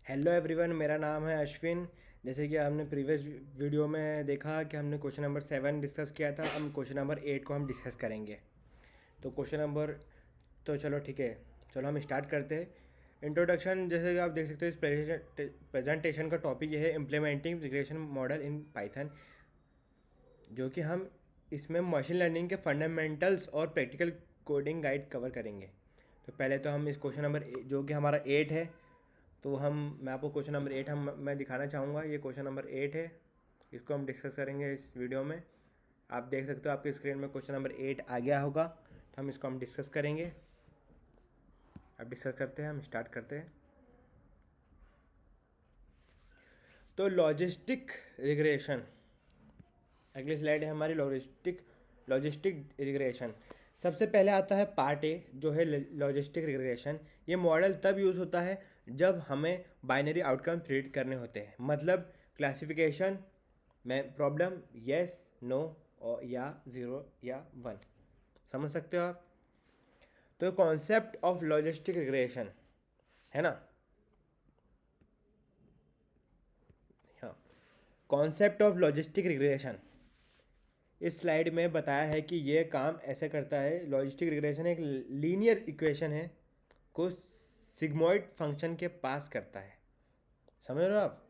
Hello everyone, मेरा नाम है अश्विन। जैसे कि हमने प्रीवियस वीडियो में देखा कि हमने क्वेश्चन नंबर 7 डिस्कस किया था। हम क्वेश्चन नंबर 8 को हम डिस्कस करेंगे। तो क्वेश्चन नंबर तो चलो ठीक है, चलो हम स्टार्ट करते हैं। इंट्रोडक्शन, जैसे कि आप देख सकते हो इस प्रेजेंटेशन का टॉपिक ये है implementing regression model in Python, जो कि हम इसमें मशीन लर्निंग के फंडामेंटल्स और प्रैक्टिकल कोडिंग गाइड कवर करेंगे। तो पहले तो हम इस क्वेश्चन नंबर जो कि हमारा 8 है, तो मैं आपको क्वेश्चन नंबर 8 मैं दिखाना चाहूँगा। ये क्वेश्चन नंबर 8 है, इसको हम डिस्कस करेंगे इस वीडियो में। आप देख सकते हो आपके स्क्रीन में क्वेश्चन नंबर 8 आ गया होगा, तो हम इसको डिस्कस करेंगे। अब डिस्कस करते हैं, हम स्टार्ट करते हैं। तो लॉजिस्टिक रिग्रेशन, अगली स्लाइड है हमारी लॉजिस्टिक रिग्रेशन। सबसे पहले आता है पार्ट ए, जो है लॉजिस्टिक रिग्रेशन। ये मॉडल तब यूज़ होता है जब हमें बाइनरी आउटकम प्रिडिक्ट करने होते हैं, मतलब क्लासिफिकेशन में प्रॉब्लम येस नो और या ज़ीरो या वन। समझ सकते हो आप? तो कॉन्सेप्ट ऑफ लॉजिस्टिक रिग्रेशन है ना। हाँ, कॉन्सेप्ट ऑफ लॉजिस्टिक रिग्रेशन इस स्लाइड में बताया है कि ये काम ऐसे करता है। लॉजिस्टिक रिग्रेशन एक लीनियर इक्वेशन है को सिग्मॉइड फंक्शन के पास करता है। समझ रहे हो आप?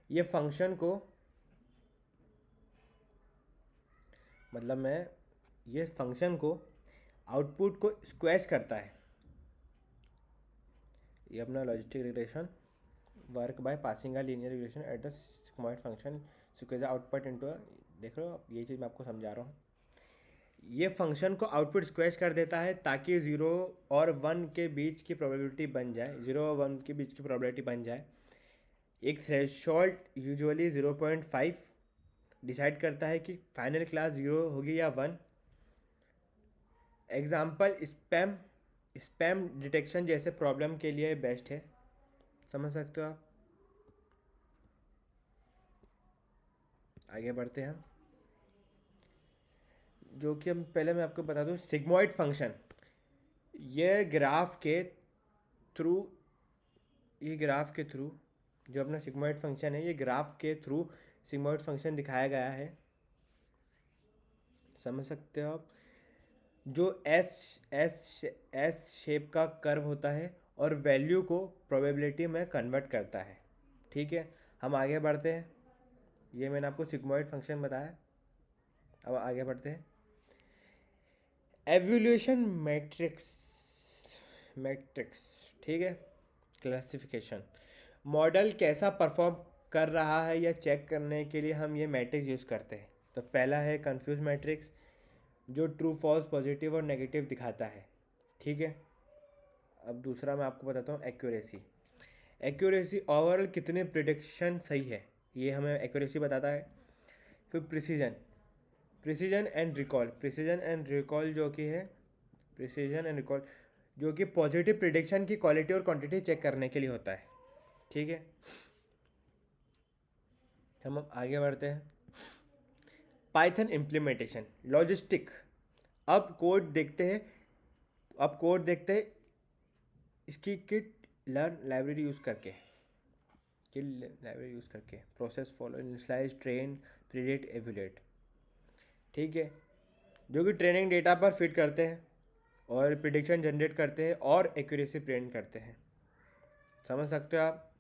ये फंक्शन को मतलब मैं ये फंक्शन को आउटपुट को स्क्वैश करता है। ये अपना logistic regression work by passing a linear regression at the sigmoid function squeeze output into देख रहे हो आप, ये चीज़ मैं आपको समझा रहा हूँ। ये फंक्शन को आउटपुट स्क्वैश कर देता है ताकि 0 और 1 के बीच की प्रोबेबिलिटी बन जाए, 0 और 1 के बीच की प्रोबेबिलिटी बन जाए। एक थ्रेशोल्ड यूजुअली 0.5 डिसाइड करता है कि फाइनल क्लास 0 होगी या 1। एग्जाम्पल स्पैम डिटेक्शन जैसे प्रॉब्लम के लिए बेस्ट है। समझ सकते हो आप? आगे बढ़ते हैं हम। जो कि हम पहले मैं आपको बता दूं, सिग्मॉइड फंक्शन ये थ्रू ग्राफ के थ्रू जो अपना सिग्मॉइड फंक्शन है, ये ग्राफ के थ्रू सिग्मॉइड फंक्शन दिखाया गया है। समझ सकते हो आप? जो एस शेप का कर्व होता है और वैल्यू को प्रोबेबिलिटी में कन्वर्ट करता है। ठीक है, हम आगे बढ़ते हैं। ये मैंने आपको सिग्मॉइड फंक्शन बताया। अब आगे बढ़ते हैं। एवोल्यूशन मैट्रिक्स ठीक है। क्लासिफिकेशन मॉडल कैसा परफॉर्म कर रहा है या चेक करने के लिए हम ये मैट्रिक्स यूज़ करते हैं। तो पहला है कंफ्यूज मैट्रिक्स, जो ट्रू फॉल्स पॉजिटिव और नेगेटिव दिखाता है। ठीक है। अब दूसरा मैं आपको बताता हूँ एक्यूरेसी ओवरऑल कितने प्रिडिक्शन सही है, ये हमें एक्यूरेसी बताता है। फिर प्रिसीजन एंड रिकॉल जो कि पॉजिटिव प्रिडिक्शन की क्वालिटी और क्वांटिटी चेक करने के लिए होता है। ठीक है, हम अब आगे बढ़ते हैं। Python implementation logistic. अब कोड देखते हैं इसकी लाइब्रेरी यूज़ करके process follow initialise train predict evaluate. ठीक है, जो कि ट्रेनिंग डेटा पर फिट करते हैं और प्रिडिक्शन जनरेट करते हैं और एक्यूरेसी प्रिंट करते हैं। समझ सकते हो आप?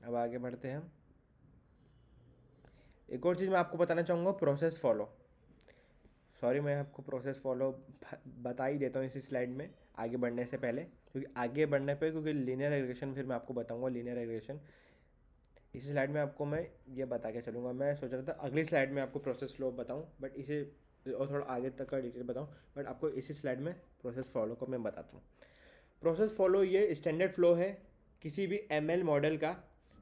अब आगे बढ़ते हैं हम। एक और चीज़ मैं आपको बताना चाहूँगा, प्रोसेस फॉलो। सॉरी, मैं आपको प्रोसेस फॉलो बता ही देता हूँ इसी स्लाइड में आगे बढ़ने से पहले, क्योंकि लीनियर एग्रेगेशन फिर मैं आपको बताऊँगा। लीनियर एग्रेगेशन इसी स्लाइड में आपको मैं ये बता के चलूँगा। मैं सोच रहा था अगली स्लाइड में आपको प्रोसेस फ्लो बताऊँ, बट इसे और थोड़ा आगे तक का डिटेल बताऊँ, बट आपको इसी स्लाइड में प्रोसेस फॉलो को मैं बताता हूँ। प्रोसेस फॉलो ये स्टैंडर्ड फ्लो है किसी भी ML मॉडल का।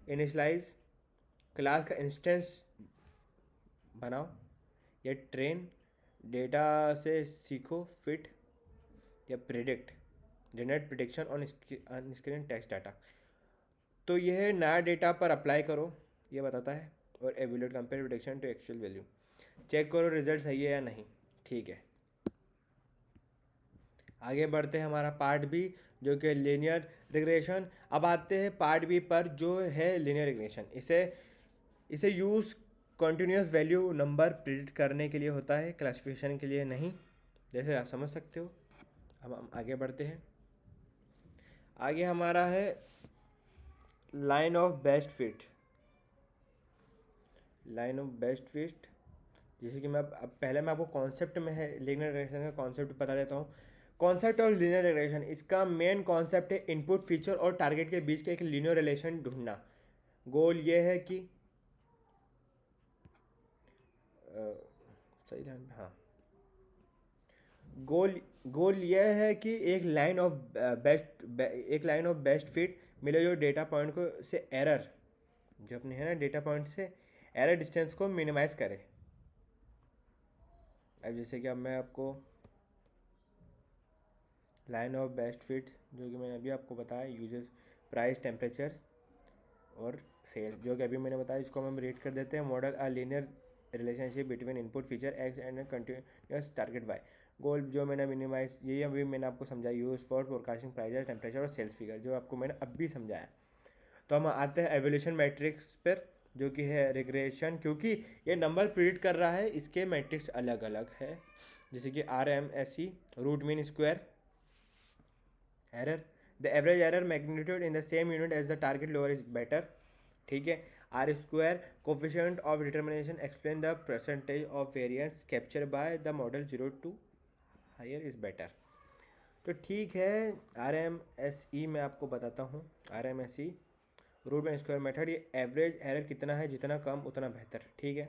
इनिशलाइज क्लास का इंस्टेंस बनाओ या ट्रेन डेटा से सीखो, फिट या predict generate prediction on screen text data. तो यह नया डेटा पर अप्लाई करो, ये बताता है। और evaluate compare prediction to actual value, check करो रिजल्ट सही है या नहीं। ठीक है, आगे बढ़ते हैं हमारा पार्ट बी, जो कि लीनियर रिग्रेशन। अब आते हैं पार्ट बी पर, जो है लीनियर रिग्रेशन। इसे इसे use continuous value number predict करने के लिए होता है, क्लासिफिकेशन के लिए नहीं, जैसे आप समझ सकते हो। अब हम आगे बढ़ते हैं। आगे हमारा है line of best fit. Line of best fit, जैसे कि मैं अब पहले मैं आपको कॉन्सेप्ट में है लीनियर रिग्रेशन का कॉन्सेप्ट बता देता हूँ। कॉन्सेप्ट ऑफ लीनियर रिग्रेशन, इसका मेन कॉन्सेप्ट है इनपुट फीचर और टारगेट के बीच का एक लीनियर रिलेशन ढूंढना। गोल ये है कि सही ध्यान, हाँ, गोल गोल यह है कि एक लाइन ऑफ बेस्ट फिट मिले जो डेटा पॉइंट को से एरर, जो अपने है ना डेटा पॉइंट से एरर डिस्टेंस को मिनिमाइज करे। अब जैसे कि अब मैं आपको लाइन ऑफ बेस्ट फिट, जो कि मैंने अभी आपको बताया, यूजेस प्राइस, टेम्परेचर और सेल, जो कि अभी मैंने बताया, इसको हम रेट कर देते हैं। Model a linear relationship between input feature X and continuous target Y. Goal जो मैंने मिनिमाइज, यही अभी मैंने आपको समझाया, use for forecasting price, temperature और सेल्स फिगर, जो आपको मैंने अभी समझाया। तो हम आते हैं एवोल्यूशन मैट्रिक्स पर, जो कि है रिग्रेशन। क्योंकि ये नंबर प्रिडिक्ट कर रहा है, इसके मैट्रिक्स अलग अलग है, जैसे कि RMSE, root mean square error, the average error magnitude in the same unit as the target lower is better. ठीक है। R square coefficient of determination explain the percentage of variance capture by the model 0 to higher is better. तो ठीक है, RMSE मैं आपको बताता हूँ। RMSE root mean square method, ये एवरेज एरर कितना है, जितना कम उतना बेहतर। ठीक है।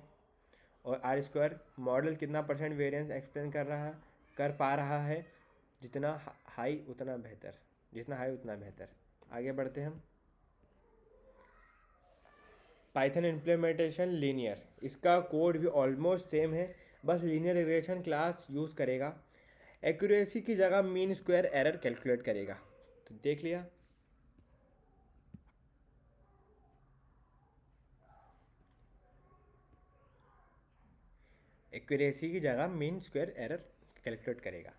और आर स्क्वायर मॉडल कितना परसेंट वेरिएंस एक्सप्लेन कर पा रहा है, जितना हाई उतना बेहतर, जितना हाई उतना बेहतर। आगे बढ़ते हैं हम। पाइथन इम्प्लीमेंटेशन लीनियर, इसका कोड भी ऑलमोस्ट सेम है, बस लीनियर रिग्रेशन क्लास यूज़ करेगा। एक्यूरेसी की जगह मीन स्क्वायर एरर कैलकुलेट करेगा। तो देख लिया। एक्यूरेसी की जगह मीन स्क्वायर एरर कैलकुलेट करेगा।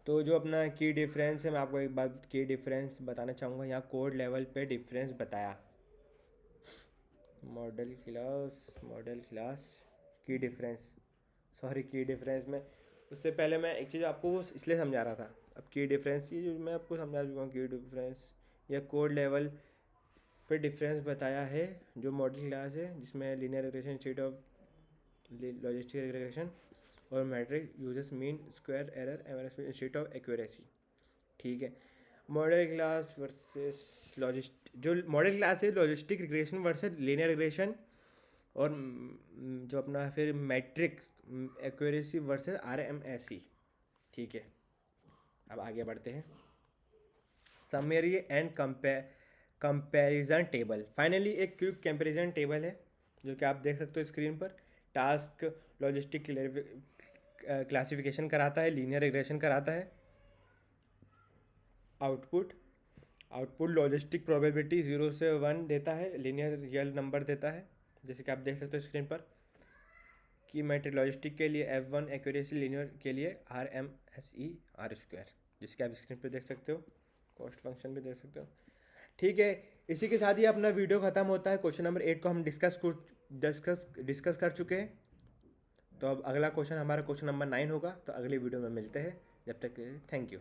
तो जो अपना की डिफरेंस है, मैं आपको एक बार की डिफरेंस बताना चाहूँगा। यहाँ कोड लेवल पे डिफरेंस बताया, मॉडल क्लास की डिफरेंस, सॉरी की डिफरेंस में, उससे पहले मैं एक चीज़ आपको वो इसलिए समझा रहा था। अब की डिफरेंस की जो मैं आपको समझा चुका हूँ, की डिफरेंस या कोड लेवल पे डिफरेंस बताया है, जो मॉडल क्लास है जिसमें linear regression instead of logistic regression और metric uses mean square error instead of accuracy. ठीक है। मॉडल क्लास वर्सेस जो मॉडल क्लास है logistic regression versus linear regression, और जो अपना फिर मैट्रिक एक्यूरेसी वर्सेस RMSE। ठीक है। अब आगे बढ़ते हैं। Summary and comparison table, finally एक क्विक कंपैरिजन टेबल है, जो कि आप देख सकते हो स्क्रीन पर। टास्क लॉजिस्टिक क्लासिफिकेशन कराता है, लीनियर रिग्रेशन कराता है। आउटपुट आउटपुट लॉजिस्टिक प्रोबेबिलिटी 0 से 1 देता है, लीनियर रियल नंबर देता है, जैसे कि आप देख सकते हो स्क्रीन पर कि मैट्रिक लॉजिस्टिक के लिए F1, एक्यूरेसी लीनियर के लिए RMSE आर स्क्वायर, जिसके आप स्क्रीन पर देख सकते हो। कॉस्ट फंक्शन भी देख सकते हो। ठीक है। इसी के साथ ही अपना वीडियो ख़त्म होता है। क्वेश्चन नंबर 8 को हम डिस्कस कर चुके हैं। तो अब अगला क्वेश्चन हमारा क्वेश्चन नंबर 9 होगा। तो अगली वीडियो में मिलते हैं, जब तक थैंक यू।